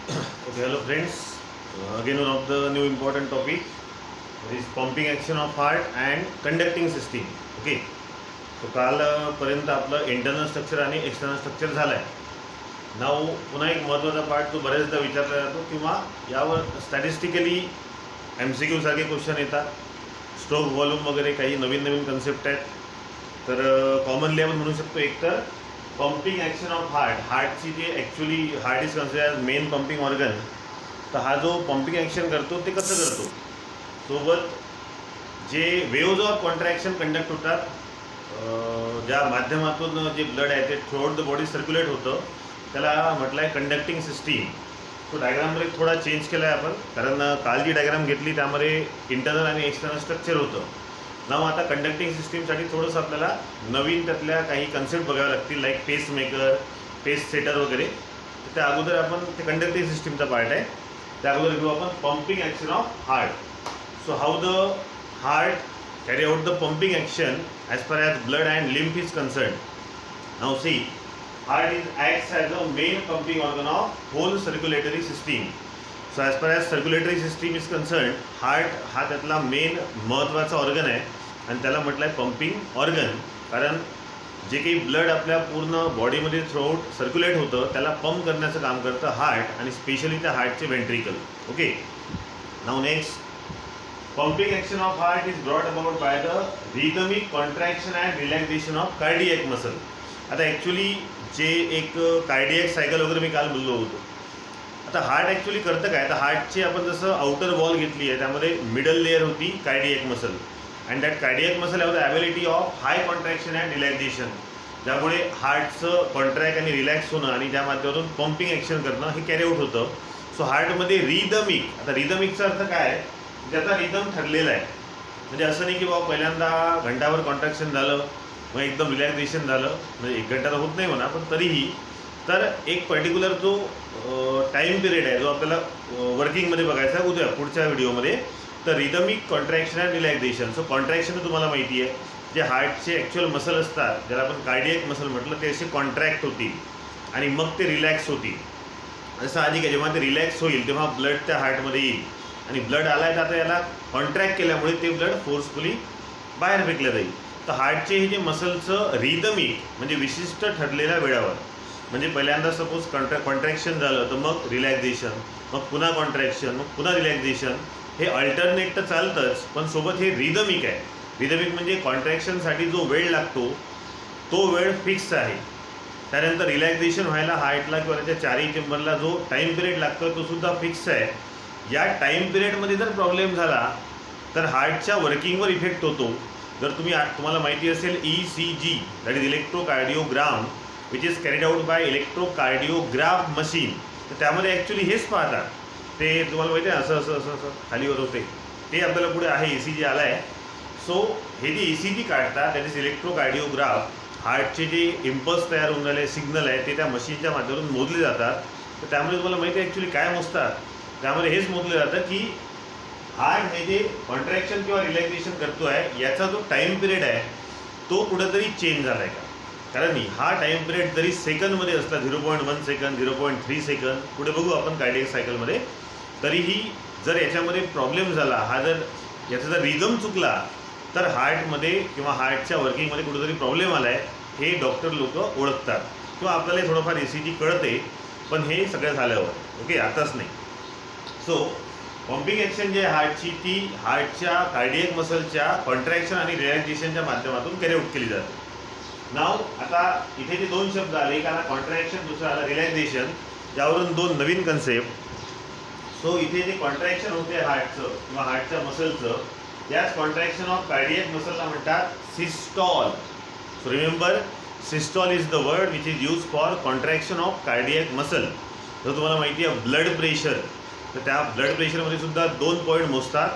Okay, hello friends. Again, one of the new important topic is pumping action of heart and conducting system. Okay. So काल पर्यंत आपलं internal structure आणि external structure झालं आहे. नाव पुन्हा एक महत्त्वाचा पार्ट तो बरेचदा विचारला जातो किंवा यावर स्टॅटिस्टिकली MCQ सारखे क्वेश्चन येतात. स्ट्रोक व्हॉल्यूम वगैरे काही नवीन नवीन कन्सेप्ट आहेत. तर कॉमनली आपण म्हणू शकतो एकतर पंपिंग ॲक्शन ऑफ हार्टची जे actually heart is consider main pumping organ. तर हा जो पंपिंग ॲक्शन करतो ते कसं करतो, सोबत जे वेव्ज ऑफ कॉन्ट्रॅक्शन कंडक्ट होतात, ज्या माध्यमातून जे ब्लड आहे ते थ्रूआउट द बॉडी सर्क्युलेट होतं, त्याला म्हटलं आहे कंडक्टिंग सिस्टीम. तो डायग्राममध्ये थोडा चेंज केला आहे आपण, कारण काल जी डायग्राम घेतली त्यामध्ये इंटरनल आणि एक्सटर्नल स्ट्रक्चर होतं. नाव आता कंडक्टिंग सिस्टीमसाठी थोडंसं आपल्याला नवीन त्यातल्या काही कन्सेप्ट बघावे लागतील, लाईक पेस मेकर, पेस सेटर वगैरे. त्या अगोदर आपण ते कंडक्टिंग सिस्टीमचा पार्ट आहे, त्या अगोदर घेऊ आपण pumping action of heart. So how the heart carry out the pumping action as per as blood and lymph is concern. Now see, heart acts as a main pumping organ of whole circulatory system. So as far as circulatory system is concerned, heart हा त्यातला main महत्त्वाचा organ आहे आणि त्याला म्हटलं आहे pumping organ. कारण जे काही ब्लड आपल्या पूर्ण बॉडीमध्ये थ्रूआउट सर्क्युलेट होतं त्याला पंप करण्याचं काम करतं हार्ट, आणि स्पेशली त्या हार्टचे ventricle. Okay, now next, pumping action of heart is brought about by the rhythmic contraction and relaxation of cardiac muscle. आता ॲक्च्युली जे एक कार्डियक सायकल वगैरे मी काल बोललो होतो. आता हार्ट ॲक्च्युली करतं काय, तर हार्टची आपण जसं आउटर वॉल घेतली आहे त्यामध्ये मिडल लेअर होती cardiac muscle, and that cardiac muscle have the ability of high contraction and relaxation, ज्यामुळे हार्टचं कॉन्ट्रॅक्ट आणि रिलॅक्स होणं आणि त्या माध्यमातून पंपिंग ॲक्शन करणं हे कॅरी आउट होतं. सो हार्टमध्ये रिदमिक, आता रिदमिकचा अर्थ काय, ज्याचा रिदम ठरलेला आहे. म्हणजे असं नाही की बाबा पहिल्यांदा घंटाभर कॉन्ट्रॅक्शन झालं मग एकदम रिलॅक्सेशन झालं, म्हणजे 1 घंटा तर होत नाही म्हणा, पण तरीही तर एक पर्टिक्युलर जो टाईम पिरियड आहे जो आपल्याला वर्किंगमध्ये बघायचा आहे उद्या पुढच्या व्हिडिओमध्ये. तर rhythmic contraction and relaxation. So contraction तुम्हाला माहिती आहे, जे हार्टचे ॲक्च्युअल मसल असतात ज्याला आपण कार्डियक मसल म्हटलं, ते असे कॉन्ट्रॅक्ट होतील आणि मग ते रिलॅक्स होतील. जसं आधी काय, जेव्हा ते रिलॅक्स होईल तेव्हा ब्लड त्या हार्टमध्ये येईल, आणि ब्लड आला आहे तर आता याला कॉन्ट्रॅक्ट केल्यामुळे ते ब्लड फोर्सफुली बाहेर फेकलं जाईल. तर हार्टचे हे जे मसलचं रिदमिक म्हणजे विशिष्ट ठरलेल्या वेळावर, म्हणजे पहिल्यांदा सपोज कॉन्ट्रॅक्शन झालं तर मग रिलॅक्सेशन, मग पुन्हा कॉन्ट्रॅक्शन, मग पुन्हा रिलॅक्सेशन, हे अल्टरनेट तर चालतंच, पण सोबत हे रिदमिक आहे. रिदमिक म्हणजे कॉन्ट्रॅक्शनसाठी जो वेळ लागतो तो वेळ फिक्स आहे. त्यानंतर रिलॅक्सेशन व्हायला हार्टला किंवा त्याच्या चारही चेंबरला जो टाईम पिरियड लागतो तो सुद्धा फिक्स आहे. या टाईम पिरियडमध्ये जर प्रॉब्लेम झाला तर हार्टच्या वर्किंगवर इफेक्ट होतो. जर तुम्हाला माहिती असेल ECG, that is electrocardiogram, which is carried out by electrocardiograph machine. तर त्यामध्ये ॲक्च्युली हेच पाहतात, ते तुम्हाला माहिती आहे असं असं असं असं खालीवर होते, ते आपल्याला पुढे आहे ECG आला आहे. सो हे जे ECG काढतात दॅट इज इलेक्ट्रोकार्डिओग्राफ, हार्टचे जे इम्पल्स तयार होऊन राहिले सिग्नल आहे ते त्या मशीनच्या माध्यमातून मोजले जातात. तर त्यामुळे तुम्हाला माहिती आहे ॲक्च्युली काय मोजतात, त्यामध्ये हेच मोजलं जातं की हार्ट हे जे कॉन्ट्रॅक्शन किंवा रिलॅक्सेशन करतो आहे याचा जो टाईम पिरियड आहे तो कुठंतरी चेंज झाला आहे का. कारण हा टाईम पिरियड जरी सेकंदमध्ये असला, 0.1 सेकंद, 0.3 सेकंद, पुढे बघू आपण कार्डियक सायकलमध्ये, तरीही जर याच्यामध्ये प्रॉब्लेम झाला, हा जर याचा जर रिदम चुकला तर हार्टमध्ये किंवा हार्टच्या वर्किंगमध्ये कुठेतरी प्रॉब्लेम आला आहे हे डॉक्टर लोक ओळखतात, किंवा आपल्याला थोडंफार ECG कळते, पण हे सगळं झाल्यावर. ओके, आताच नाही. सो पंपिंग ॲक्शन जे हार्टची ती हार्टच्या कार्डियक मसलच्या कॉन्ट्रॅक्शन आणि रिलॅक्सेशनच्या माध्यमातून कॅरी आउट केली जाते. नाव आता इथे जे 2 शब्द आले, एक आला कॉन्ट्रॅक्शन, दुसरा आला रिलॅक्सेशन, यावरून 2 नवीन कन्सेप्ट. सो इथे जे कॉन्ट्रॅक्शन होते हार्टचं किंवा हार्टच्या मसलचं, याच कॉन्ट्रॅक्शन ऑफ कार्डियक मसलला म्हणतात systole. So remember, systole is the word which is use for contraction of cardiac muscle. जर तुम्हाला माहिती आहे ब्लड प्रेशर, तर त्या ब्लड प्रेशरमध्ये सुद्धा 2 पॉईंट मोजतात,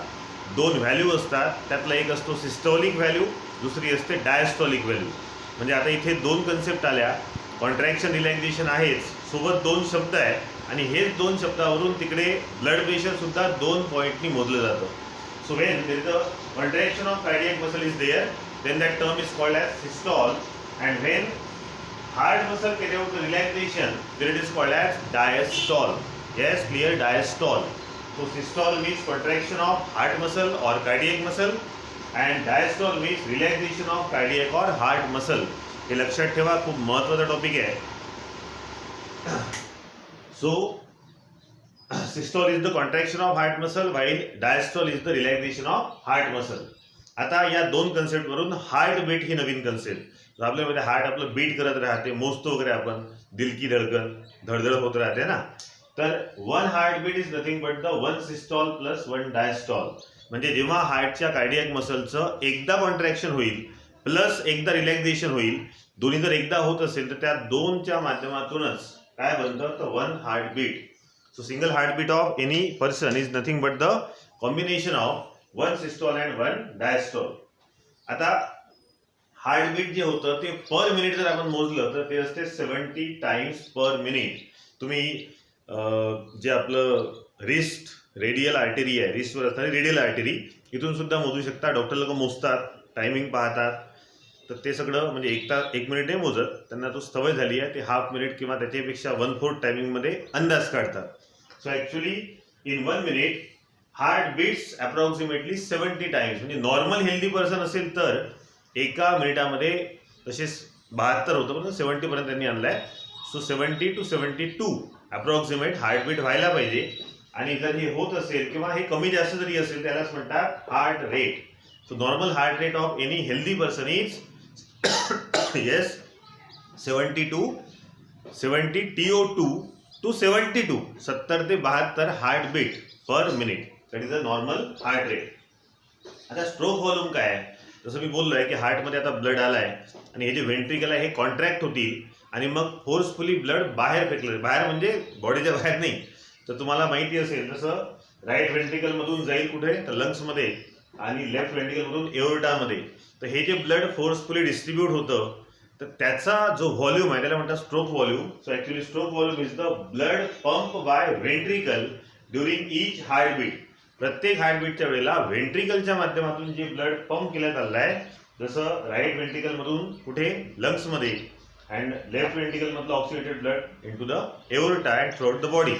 2 व्हॅल्यू असतात. त्यातला एक असतो सिस्टॉलिक व्हॅल्यू, दुसरी असते डायस्टॉलिक व्हॅल्यू. म्हणजे आता इथे 2 कन्सेप्ट आल्या, कॉन्ट्रॅक्शन रिलॅक्सेशन आहेच, सोबत 2 शब्द आहे, आणि हेच 2 शब्दावरून तिकडे ब्लड प्रेशरसुद्धा 2 पॉईंटनी मोजलं जातं. So when there is a contraction of cardiac muscle is there, then that term is called as systole, and when heart muscle carry out the relaxation, then it is called as diastole. Yes, clear. Diastole. So systole means contraction of heart muscle or cardiac muscle, and diastole means relaxation of cardiac or heart muscle. हे लक्षात ठेवा, खूप महत्त्वाचा topic आहे. So systole is the contraction of heart muscle while diastole is the relaxation of heart muscle. आता या दोन concept वरून हार्ट बीट ही नवीन कन्सेप्ट. आपल्यामध्ये हार्ट आपलं बीट करत राहते, मोजतो वगैरे आपण, दिल की धडकन धडधड होत राहते ना. तर one heartbeat is nothing but the one systole plus one diastole. म्हणजे जेव्हा हार्टच्या कार्डियक मसलचं एकदा कॉन्ट्रॅक्शन होईल प्लस एकदा रिलॅक्सेशन होईल, दोन्ही जर एकदा होत असेल तर त्या दोनच्या माध्यमातूनच काय बनतं तर one heartbeat. So single heartbeat of any person is nothing but the combination of one systole and one diastole. आता हार्टबीट जे होतं ते पर मिनिट जर आपण मोजलं तर ते असते 70 टाइम्स पर मिनिट. तुम्ही जे आपलं रिस्ट रेडियल आर्टरी आहे, रिस्टवर असणारी रेडियल आर्टरी, इथून सुद्धा मोजू शकता. डॉक्टर लोक मोजतात, टायमिंग पाहतात, तर ते सगळं म्हणजे एक मिनिट नाही मोजत, त्यांना तो सवय झाली आहे. ते हाफ मिनिट किंवा त्याच्यापेक्षा 1/4 टायमिंगमध्ये अंदाज काढतात. So actually in 1 minute heart beats approximately 70 times. म्हणजे नॉर्मल हेल्दी पर्सन असेल तर एका मिनिटामध्ये तसेच 72 होतं, पण 70पर्यंत त्यांनी आणलं आहे. सो 70 to 72 अप्रॉक्सिमेट हार्टबीट व्हायला पाहिजे. आणि जर हे होत असेल किंवा हे कमी जास्त जरी असेल त्यालाच म्हणतात heart rate. So normal heart rate of any healthy person is yes 70 to 70 TO2 to 72, 70 ते 72 heartbeat per minute. That is a normal heart rate. आता स्ट्रोक व्हॉल्यूम काय आहे? जसं मी बोललो आहे की हार्टमध्ये आता ब्लड आला आहे आणि हे जे व्हेंट्रिकल आहे हे कॉन्ट्रॅक्ट होतील आणि मग फोर्सफुली ब्लड बाहेर फेकलं, बाहेर म्हणजे बॉडीच्या बाहेर नाही. तर तुम्हाला माहिती असेल तसं राईट व्हेंट्रिकलमधून जाईल कुठे तर लंग्समध्ये आणि लेफ्ट व्हेंट्रिकलमधून एओर्टामध्ये. तर हे जे ब्लड फोर्सफुली डिस्ट्रीब्यूट होतं तर त्याचा जो व्हॉल्यूम आहे त्याला म्हणतात stroke volume. So actually stroke volume is the blood pump by ventricle during each heartbeat. प्रत्येक हार्टबीटच्या वेळेला व्हेंट्रिकलच्या माध्यमातून जे ब्लड पंप केलं चाललं आहे, जसं राईट व्हेंट्रिकलमधून कुठे लंग्समध्ये अँड लेफ्ट व्हेंट्रिकलमधलं oxidated blood into the aorta and throughout the body.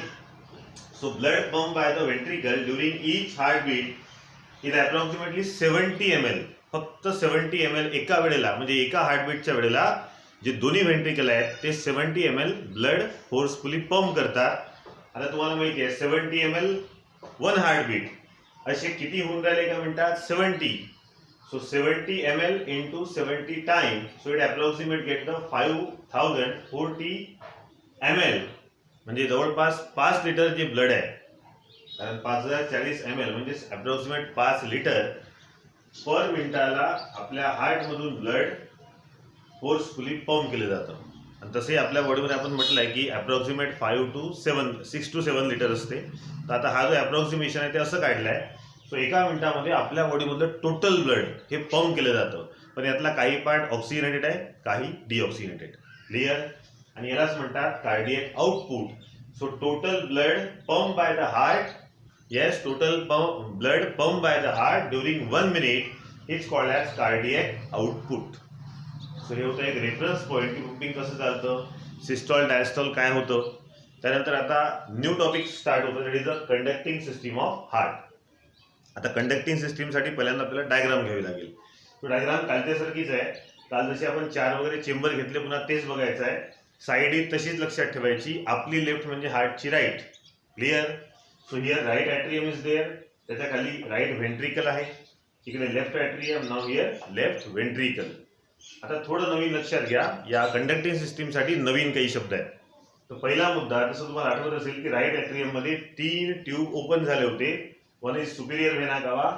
So blood pump by the ventricle during each heartbeat is approximately 70 ml. फक्त 70 ml एका वेळेला, म्हणजे एका हार्टबीटच्या वेळेला जे दोन्ही व्हेंट्रिकल आहेत ते 70 ml ब्लड फोर्सफुली पंप करतात. आता तुम्हाला माहिती आहे 70 ml वन हार्टबीट असे किती होऊन राहिले का म्हणतात 70. So 70 ml into 70 time, so it approximate get the 5040 ml. म्हणजे जवळपास 5 लिटर जे ब्लड आहे, कारण 5040 ml म्हणजे अप्रॉक्सिमेट 5 लिटर पर मिनिटाला आपल्या हार्टमधून ब्लड फोर्सफुली पंप केलं जातं. आणि तसे आपल्या बॉडीमध्ये आपण म्हटलं आहे की अप्रॉक्सिमेट 6 to 7 लिटर असते. तर आता हा जो अप्रॉक्सिमेशन आहे ते असं काढलं आहे. सो एका मिनिटामध्ये आपल्या बॉडीमधलं टोटल ब्लड हे पंप केलं जातं. पण यातला काही पार्ट ऑक्सिजनेटेड आहे, काही डिऑक्सिजनेटेड. क्लिअर? आणि यालाच म्हणतात cardiac output. So total blood pump by the heart, yes, total blood pump by the heart during 1 minute is called as cardiac output. So हे होतं एक रेफरन्स पॉईंट की पंपिंग कसं चालतं, सिस्टॉल डायस्टॉल काय होतं. त्यानंतर आता न्यू टॉपिक स्टार्ट होतं, that is the conducting system of heart. आता कंडक्टिंग सिस्टीमसाठी पहिल्यांदा आपल्याला डायग्राम घ्यावी लागेल. तो डायग्राम कालच्यासारखीच आहे. काल जसे आपण 4 वगैरे चेंबर घेतले पुन्हा तेच बघायचं आहे. साईड ही तशीच लक्षात ठेवायची. आपली लेफ्ट म्हणजे हार्टची right. Clear? So here right atrium is there, त्याच्या खाली राईट व्हेंट्रिकल आहे, इकडे left atrium, now here left ventricle. आता थोडं नवीन लक्षात घ्या, या कंडक्टिंग सिस्टीमसाठी नवीन काही शब्द आहेत. तर पहिला मुद्दा, जसं तुम्हाला आठवत असेल की राईट ॲट्रियममध्ये 3 ट्यूब ओपन झाले होते. वन इज सुपिरियर व्हेना कावा,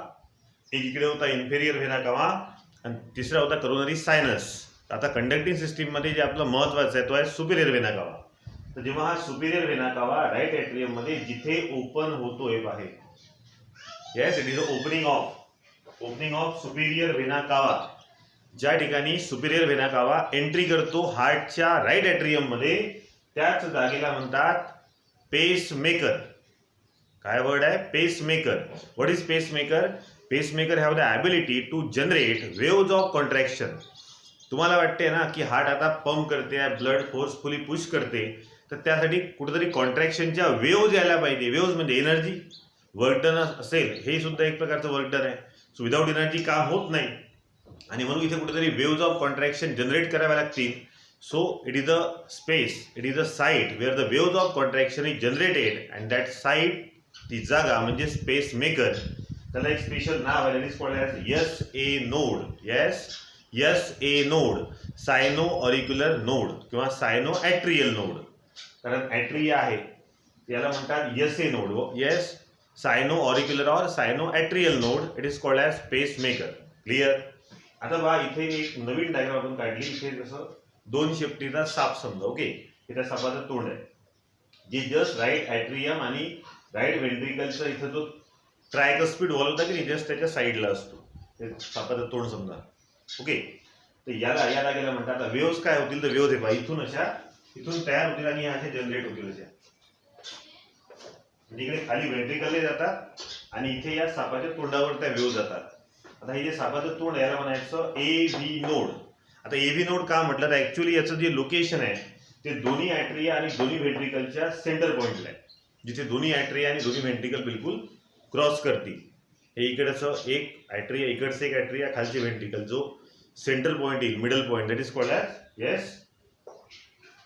एक इकडे होता इन्फेरियर व्हेना कावा आणि तिसरा होता करोनरी सायनस. आता कंडक्टिंग सिस्टीममध्ये जे आपलं महत्त्वाचं आहे तो आहे सुपिरियर व्हेना कावा. तर जेव्हा हा सुपिरियर व्हेना कावा राईट ॲट्रियममध्ये जिथे ओपन होतोय बाहेर, yes, it is a opening of superior vena कावा. ज्या ठिकाणी सुपिरियर व्हेना कावा एंट्री करतो हार्टच्या राईट ॲट्रियममध्ये, त्याच जागेला म्हणतात पेसमेकर. काय वर्ड आहे? Pacemaker. What is pacemaker? Pacemaker have the ability to generate waves of contraction. तुम्हाला वाटते ना की हार्ट आता पंप करते, ब्लड फोर्सफुली पुश करते, तर त्यासाठी कुठेतरी कॉन्ट्रॅक्शनच्या वेव्ज यायला पाहिजे. वेव्ज म्हणजे एनर्जी, वर्क डन असेल, हे सुद्धा एक प्रकारचं वर्क डन आहे. सो विदाऊट एनर्जी काम होत नाही आणि म्हणून इथे कुठेतरी वेव्ज ऑफ कॉन्ट्रॅक्शन जनरेट कराव्या लागतील. So it is a space, it is a site where the waves of contraction is generated and that site, ती जागा म्हणजे स्पेस मेकर, त्याला एक स्पेशल नाव आहे, is called as SA node. SA node, sino auricular node किंवा sino atrial node. कारण ॲट्रिया आहे याला म्हणतात SA node. Yes, sino auricular और sino atrial node, it is called as pacemaker. Clear. आता बघा इथे एक नवीन डायग्राम आपण काढली. इथे जसं दोन शेपटीचा साप समजा. ओके, इथे सापाचं तोंड आहे, जे जस्ट राईट ॲट्रियम आणि राईट व्हेंट्रिकलचा इथं जो ट्रायकस्पिड वॉल होता की नाही, जस्ट त्याच्या साईडला असतो. ते सापाचं तोंड समजा. ओके, तर याला या जागेला म्हणतात. आता वेव्स काय होतील, तर वेव्स आहे इथून तयार होतील आणि अशा जनरेट होतील अशा. म्हणजे इकडे खाली व्हेंट्रिकलला जातात आणि इथे या सापाच्या तोंडावर त्या वेव्ह जातात. आता हे जे सापाचं तोंड याला म्हणायचं AV नोड. आता AV नोड का म्हटलं तर ऍक्च्युअली याचं जे लोकेशन आहे ते दोन्ही ॲट्रिया आणि दोन्ही व्हेंट्रिकलच्या सेंटर पॉइंटला आहे, जिथे दोन्ही ॲट्रिया आणि दोन्ही व्हेंट्रिकल बिलकुल क्रॉस करतील. हे इकडचं एक ॲट्रिया, इकडचं एक ॲट्रिया, खालचे व्हेंट्रिकल, जो सेंट्रल पॉइंट येईल, middle point, that is called as yes.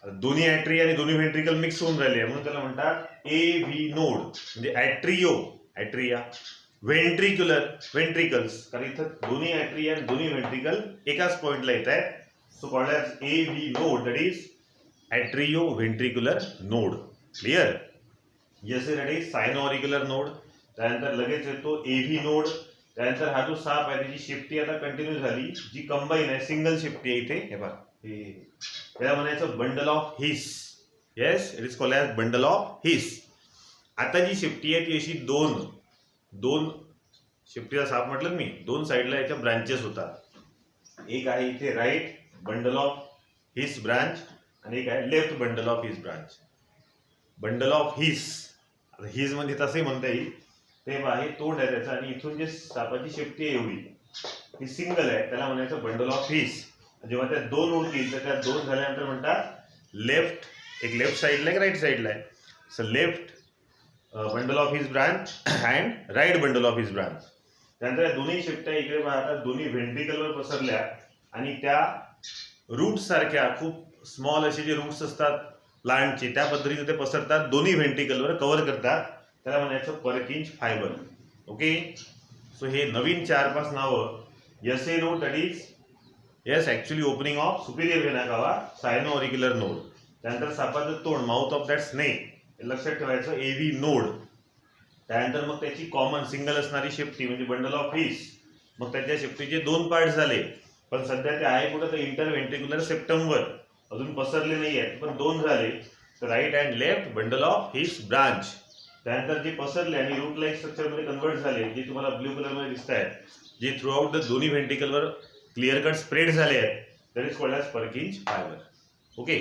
दोन्ही ॲट्रिया आणि दोन्ही व्हेंट्रिकल मिक्स होऊन राहिले म्हणून त्याला म्हणतात AV नोड. म्हणजे ॲट्रिया, व्हेंट्रिकल्स, कारण इथं दोन्ही ॲट्रिया आणि दोन्ही व्हेंट्रिकल एकाच पॉइंटला येत आहेत. So called as AV node, that is atrio ventricular node. Clear. That is sino auricular node. त्यानंतर लगेच येतो AV नोड. त्यानंतर हा जो साप आहे त्याची शेपटी आता कंटिन्यू झाली, जी कंबाईन आहे, सिंगल शेपटी आहे इथे. हे बघा, याला म्हणायचं bundle of his. Yes, it is called as bundle of His. आता जी शेपटी आहे ती अशी दोन शेपटीचा साप म्हटलं मी, दोन साईडला याच्या ब्रांचेस होतात. एक आहे इथे right bundle of His branch आणि एक आहे left bundle of His branch. Bundle of His, आता हिस म्हणजे तसंही म्हणता येईल. ते आहे तोंड आहे त्याचा आणि इथून जे सापाची शेपटी आहे एवढी, ही सिंगल आहे, त्याला म्हणायचं बंडल ऑफ हिस. जेव्हा त्या दोन होतील तर त्या दोन झाल्यानंतर म्हणतात लेफ्ट, एक लेफ्ट साईडला एक राईट साईडला आहे. So left bundle of His branch and right bundle of His branch. त्यानंतर या दोन्ही शेपट्या इकडे पाहतात दोन्ही व्हेंट्रिकलवर पसरल्या आणि त्या रूट्स सारख्या खूप स्मॉल असे जे रूट्स असतात प्लांटचे, त्या पद्धतीने ते पसरतात, दोन्ही व्हेंट्रिकलवर कव्हर करतात. त्याला म्हणायचं पर्किंज फायबर. ओके, सो हे नवीन 4-5 नावं. SA node, that is yes actually opening of superior vena कावा, सायनो ऑरिक्युलर नोड. त्यानंतर सापाचं तोंड, माउथ ऑफ दॅट स्नेक, लक्षात ठेवायचं AV नोड. त्यानंतर मग त्याची कॉमन सिंगल असणारी शेपटी म्हणजे बंडल ऑफ हिस. मग त्याच्या शेपटीचे दोन पार्ट झाले, पण सध्या ते आहे कुठं तर इंटरव्हेंट्रिक्युलर सेप्टमवर, अजून पसरले नाही आहेत, पण दोन झाले. तर right and left bundle of His branch. त्यानंतर जे पसरले आणि रूट लाईक स्ट्रक्चरमध्ये कन्वर्ट झाले, जे तुम्हाला ब्ल्यू कलरमध्ये दिसत आहेत, जे थ्रू आउट द दोन्ही व्हेंट्रिकलवर क्लिअर कट स्प्रेड झाले आहेत, that is called as Purkinje fibre. Okay,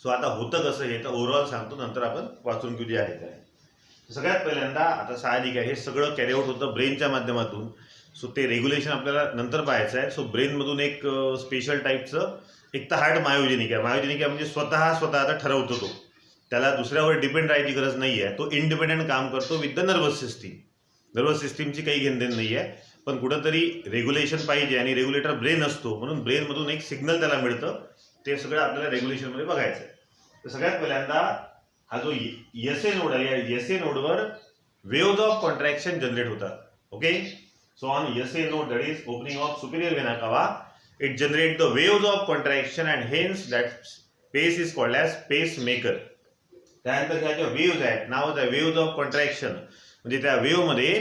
so आता होतं कसं हे तर ओव्हरऑल सांगतो, नंतर आपण वाचून घेऊ जे आहे काय. सगळ्यात पहिल्यांदा आता साहजिक आहे, हे सगळं कॅरी आउट होतं ब्रेनच्या माध्यमातून. सो ते रेग्युलेशन आपल्याला नंतर पाहायचं आहे. सो ब्रेनमधून एक स्पेशल टाईपचं एक तर हार्ट मायोजेनिक आहे म्हणजे स्वतः आता ठरवतो तो, त्याला दुसऱ्यावर डिपेंड राहायची गरज नाही आहे. तो इंडिपेंडेंट काम करतो विथ द नर्वस सिस्टीमची काही घेणदेण नाही आहे, पण कुठंतरी रेग्युलेशन पाहिजे आणि रेग्युलेटर ब्रेन असतो, म्हणून ब्रेनमधून एक सिग्नल त्याला मिळतं. ते सगळं आपल्याला रेग्युलेशनमध्ये बघायचं आहे. तर सगळ्यात पहिल्यांदा हा जो SA नोड आहे, या SA नोडवर वेव्ज ऑफ कॉन्ट्रॅक्शन जनरेट होतात. Okay, so on SA node, that is opening of superior vena cava, it generate the waves of contraction and hence that space is called as pacemaker. त्यानंतर ह्या ज्या waves आहेत, नावच आहे waves of contraction, म्हणजे त्या वेव्हमध्ये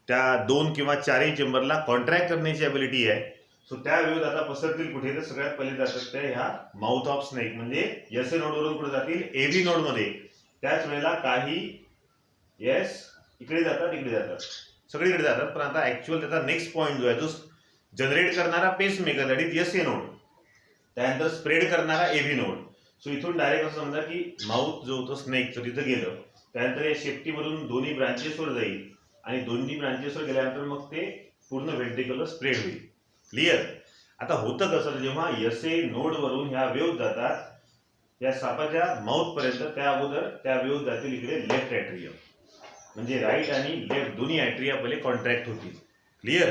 त्या 2 किंवा 4ही चेंबरला कॉन्ट्रॅक्ट करण्याची ॲबिलिटी आहे. सो त्या वेव्ज आता पसरतील कुठे, तर सगळ्यात पहिले जातात त्या ह्या माउथ ऑफ स्नेक म्हणजे SA नोडवरून कुठे जातील, AV नोडमध्ये. त्याच वेळेला काही येस इकडे जातात, सगळीकडे जातात, पण आता ऍक्च्युअल त्याचा नेक्स्ट पॉईंट जो आहे, जो जनरेट करणारा pacemaker, that is SA node. त्यानंतर स्प्रेड करणारा AV नोड. सो इथून डायरेक्ट असं समजा की माउथ जो होतो स्नेकचं तिथं गेलं, त्यानंतर या शेपटीमधून दोन्ही ब्रांचेसवर जाईल आणि दोन्ही ब्रांचेसवर गेल्यानंतर मग ते पूर्ण व्हेंट्रिकलवर स्प्रेड होईल. क्लिअर. आता होतं कसं, जेव्हा SA नोडवरून ह्या वेव्ह जातात या सापाच्या माउथ पर्यंत, त्या अगोदर त्या वेव्ह जातील इकडे लेफ्ट ॲट्रियम, म्हणजे राईट आणि लेफ्ट दोन्ही ॲट्रिया पहिले कॉन्ट्रॅक्ट होतील. क्लिअर.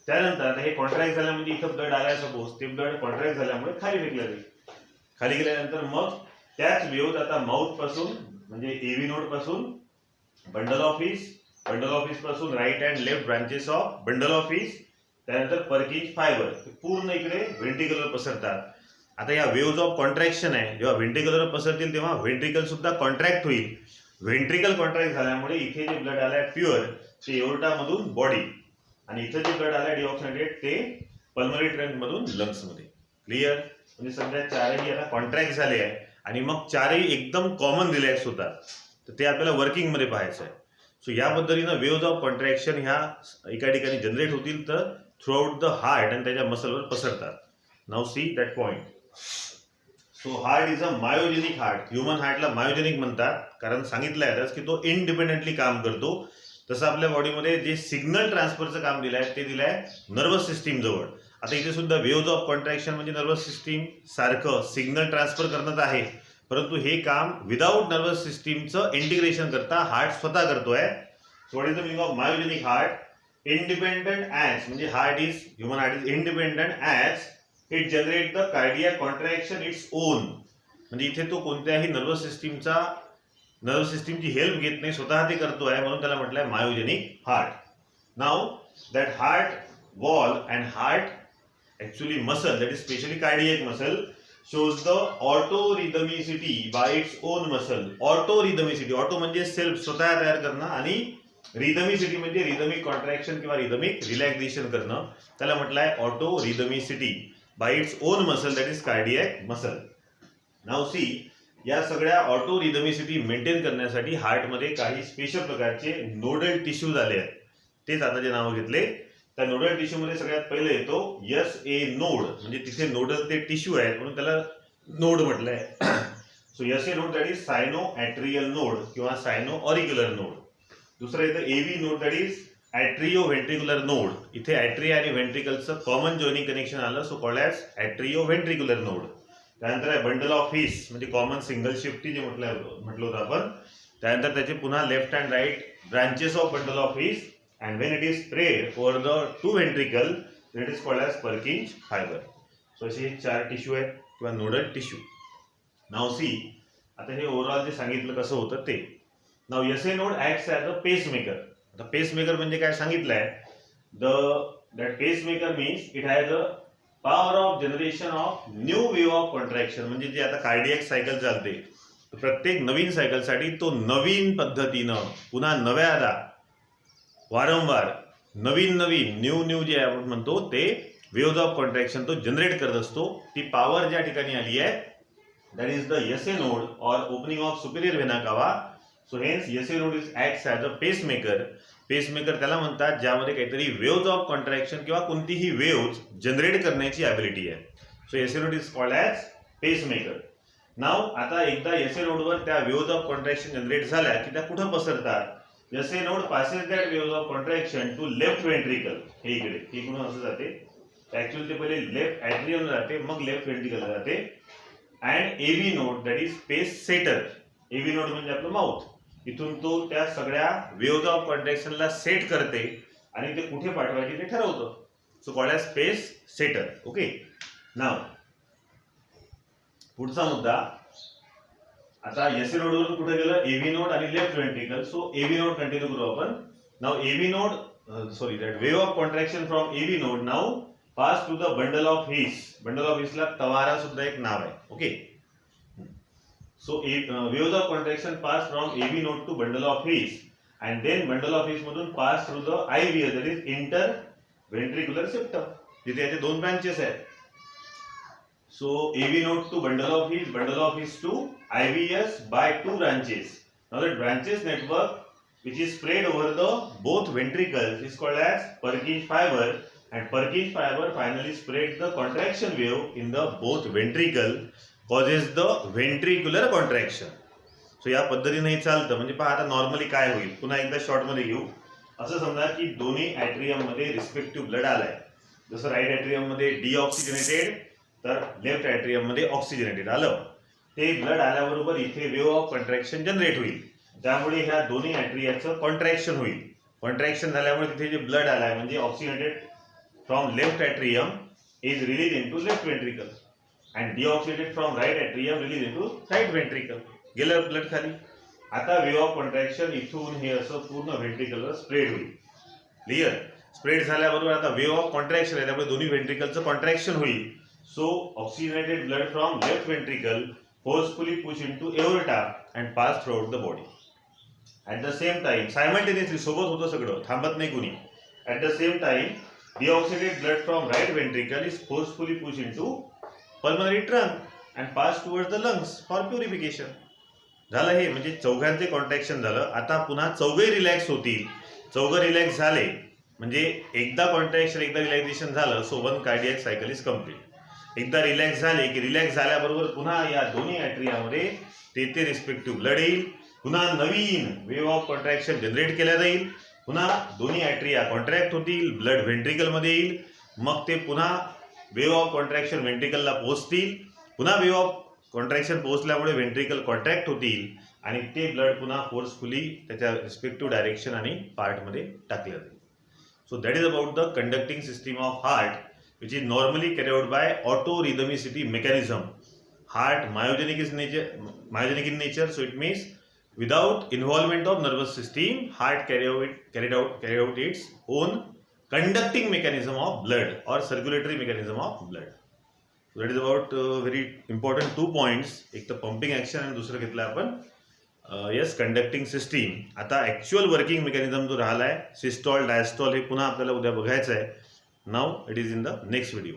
त्यानंतर आता हे कॉन्ट्रॅक्ट झाल्या म्हणजे इथं ब्लड आलाय सपोज, ते ब्लड कॉन्ट्रॅक्ट झाल्यामुळे खाली फेकलं जाईल. खाली गेल्यानंतर मग त्याच वेव्ह आता माउथ पासून म्हणजे एव्ही नोड पासून bundle of His, bundle of His पासून right and left branches of bundle of His, त्यानंतर पर्किंज फायबर पूर्ण इकडे व्हेंट्रिकलवर पसरतात. आता या वेव्हज ऑफ कॉन्ट्रॅक्शन आहे, जेव्हा व्हेंट्रिकलवर पसरतील तेव्हा व्हेंट्रिकल सुद्धा कॉन्ट्रॅक्ट होईल. व्हेंट्रिकल कॉन्ट्रॅक्ट झाल्यामुळे इथे जे ब्लड आलाय प्युअर ते एओर्टामधून बॉडी, आणि इथं जे ब्लड आलाय डिऑक्सिनेटेड ते पल्मोनरी ट्रंक मधून लंग्स मध्ये. क्लिअर. म्हणजे सध्या चारही आता कॉन्ट्रॅक्ट झाले आहे आणि मग चारही एकदम कॉमन रिलॅक्स होतात. तर ते आपल्याला वर्किंग मध्ये पाहायचं आहे. सो या पद्धतीनं वेव्हज ऑफ कॉन्ट्रॅक्शन ह्या एका ठिकाणी जनरेट होतील तर थ्रू आउट द हार्ट आणि त्याच्या मसलवर पसरतात. Now see that point. So heart is a myogenic heart. Human हार्टला मायोजेनिक म्हणतात कारण सांगितलं आहे की तो इंडिपेंडेंटली काम करतो. तसं आपल्या बॉडीमध्ये जे सिग्नल ट्रान्सफरचं काम दिलं आहे ते दिलं आहे नर्वस सिस्टीम जवळ. आता इथे सुद्धा वेव्हज ऑफ कॉन्ट्रॅक्शन म्हणजे नर्वस सिस्टीम सारखं सिग्नल ट्रान्सफर करण्यात आहे, परंतु हे काम विदाऊट नर्वस सिस्टीमचं इंटिग्रेशन करता हार्ट स्वतः करतोय. So what is the meaning of myogenic heart? Independent as म्हणजे heart is human heart is independent as it generate the cardiac contraction its own. म्हणजे इथे तो कोणत्याही नर्वस सिस्टीमची हेल्प घेत नाही, स्वतः ते करतोय, म्हणून त्याला म्हटलंय myogenic heart. Now that heart wall and heart actually muscle that is specially cardiac muscle shows the autorhythmicity by its own muscle. Autorhythmicity, auto म्हणजे सेल्फ स्वतः तयार करणं आणि रिदमिसिटी म्हणजे रिदमिक कॉन्ट्रॅक्शन किंवा रिदमिक रिलॅक्सेशन करणं, त्याला म्हटलंय autorhythmicity by its own muscle that is cardiac muscle. Now see या सगळ्या ऑटोरिदमिसिटी मेंटेन करण्यासाठी हार्टमध्ये काही स्पेशल प्रकारचे नोडल टिश्यूज आले आहेत. तेच आता जे नाव घेतले त्या नोडल टिश्यू मध्ये सगळ्यात पहिले येतो SA नोड, म्हणजे तिथे नोडल ते टिश्यू आहेत म्हणून त्याला नोड म्हटलंय. So SA node that is sino atrial node किंवा सायनो ऑरिक्युलर नोड. दुसरं येतं AV node that is atrio ventricular node. इथे ॲट्रिया आणि व्हेंट्रिकलचं कॉमन जॉईनिंग कनेक्शन आलं, so called as atrio ventricular node. त्यानंतर आहे बंडल ऑफ हिस म्हणजे कॉमन सिंगल शिफ्टी जे म्हटलं होतं आपण. त्यानंतर त्याचे पुन्हा left and right branches of bundle of His, and when it is spread over the two ventricle then it is called as Purkinje fiber. So असे चार टिश्यू आहेत किंवा नोडल टिश्यू. नाउ सी आता हे ओव्हरऑल जे सांगितलं कसं होतं ते. Now SA node acts as a pacemaker. आता पेसमेकर म्हणजे काय सांगितलंय, that pacemaker means it has a power of generation of new wave of contraction. म्हणजे जे आता कार्डियक सायकल चालते प्रत्येक नवीन सायकलसाठी तो नवीन पद्धतीनं पुन्हा नव्यादा वारंवार नवीन न्यू जे आपण म्हणतो ते वेव्हज ऑफ कॉन्ट्रॅक्शन तो जनरेट करत असतो. ती पॉवर ज्या ठिकाणी आली आहे that is the SA node or opening of superior vena cava. So hence SA node is acts as a pacemaker. Pacemaker त्याला म्हणतात ज्यामध्ये काहीतरी वेव्हज ऑफ कॉन्ट्रॅक्शन किंवा कोणतीही वेव्हज जनरेट करण्याची ॲबिलिटी आहे. So SA node is called as pacemaker. Now आता एकदा SA नोडवर त्या वेव्हज ऑफ कॉन्ट्रॅक्शन जनरेट झाल्या की त्या कुठं पसरतात. SA node passes that waves of contraction to left ventricle. हे इकडे इकडून असं जाते, ऍक्च्युअली ते पहिले लेफ्ट ॲट्रियम जाते मग लेफ्ट व्हेंट्रिकल जाते. And AV node that is pace setter. AV node म्हणजे आपलं माउथ. इथून तो त्या सगळ्या वेव्हज ऑफ कॉन्ट्रॅक्शनला सेट करते आणि ते कुठे पाठवायचे ते ठरवतं. सो कॉल्ड ॲज पेस सेटर. ओके. नाव पुढचा मुद्दा. आता SA नोड वरून कुठे गेलं AV नोड आणि left ventricle. So AV node continue करू आपण. Now AV node that wave of contraction from AV node now pass to the bundle of His. Bundle of His ला तवारा सुद्धा एक नाव आहे. Okay. So waves of contraction pass from AV node to bundle of His and then bundle of His मधून pass through the IVS that is interventricular septum. जिथे याचे दोन branches आहेत. So AV node to bundle of His to IVS by two branches. Now that branches network which is spread over the both ventricles is called as Purkinje fiber, and Purkinje fiber finally spread the contraction wave in the both ventricle causes the ventricular contraction. So या पद्धतीने चालतं. म्हणजे पहा आता normally काय होईल पुन्हा एकदा शॉर्ट मध्ये घेऊ. असं समजा की दोन्ही ॲट्रियम मध्ये रिस्पेक्टिव्ह ब्लड आलाय. जसं राईट ॲट्रियम मध्ये डीऑक्सिजनेटेड तर लेफ्ट ॲट्रियम मध्ये ऑक्सिजनेटेड आलं. ते ब्लड आल्याबरोबर इथे वेव्ह ऑफ कॉन्ट्रॅक्शन जनरेट होईल. त्यामुळे ह्या दोन्ही ॲट्रियाचं कॉन्ट्रॅक्शन होईल. कॉन्ट्रॅक्शन झाल्यामुळे तिथे जे ब्लड आलाय म्हणजे oxygenated from left atrium is release into left ventricle and deoxidated from right atrium release into right ventricle. गेलं ब्लड खाली. आता वेव्ह ऑफ कॉन्ट्रॅक्शन इथून हे असं पूर्ण व्हेंट्रिकलवर स्प्रेड होईल. क्लिअर. स्प्रेड झाल्याबरोबर आता वेव्ह ऑफ कॉन्ट्रॅक्शन आहे त्यामुळे दोन्ही व्हेंट्रिकलचं कॉन्ट्रॅक्शन होईल. So oxygenated blood from left ventricle forcefully push into aorta and pass throughout the body. At the same time, simultaneously सोबत होतं सगळं, थांबत नाही कुणी. At the same time, deoxygenated blood from right ventricle is forcefully pushed into pulmonary trunk and pass towards the lungs for purification. झालं हे म्हणजे चौघांचे contraction झालं. आता पुन्हा चौघे रिलॅक्स होतील. चौघं रिलॅक्स झाले म्हणजे एकदा कॉन्ट्रॅक्शन एकदा रिलॅक्सेशन झालं. So one cardiac cycle is complete. एकदा रिलॅक्स झाले की रिलॅक्स झाल्याबरोबर पुन्हा या दोन्ही ॲट्रियामध्ये ते रिस्पेक्टिव्ह ब्लड येईल. पुन्हा नवीन वेव्ह ऑफ कॉन्ट्रॅक्शन जनरेट केल्या जाईल. पुन्हा दोन्ही ॲट्रिया कॉन्ट्रॅक्ट होतील. ब्लड व्हेंट्रिकलमध्ये येईल. मग ते पुन्हा वेव्ह ऑफ कॉन्ट्रॅक्शन व्हेंट्रिकलला पोहोचतील. पुन्हा वेव्ह ऑफ कॉन्ट्रॅक्शन पोहोचल्यामुळे व्हेंट्रिकल कॉन्ट्रॅक्ट होतील आणि ते ब्लड पुन्हा फोर्सफुली त्याच्या रिस्पेक्टिव्ह डायरेक्शन आणि पार्टमध्ये टाकलं जाईल. So that is about the conducting system of heart which is normally carried out by autorhythmicity mechanism. Heart myogenic in nature, so it means without involvement of nervous system, heart carried out its own conducting mechanism of blood or circulatory mechanism of blood. So that is about very important 2 points. एक तर pumping action आणि दुसरं घेतलं आपण yes conducting system. आता actual working mechanism जो राहिला आहे सिस्टॉल डायस्टॉल हे पुन्हा आपल्याला उद्या बघायचं आहे. Now it is in the next video.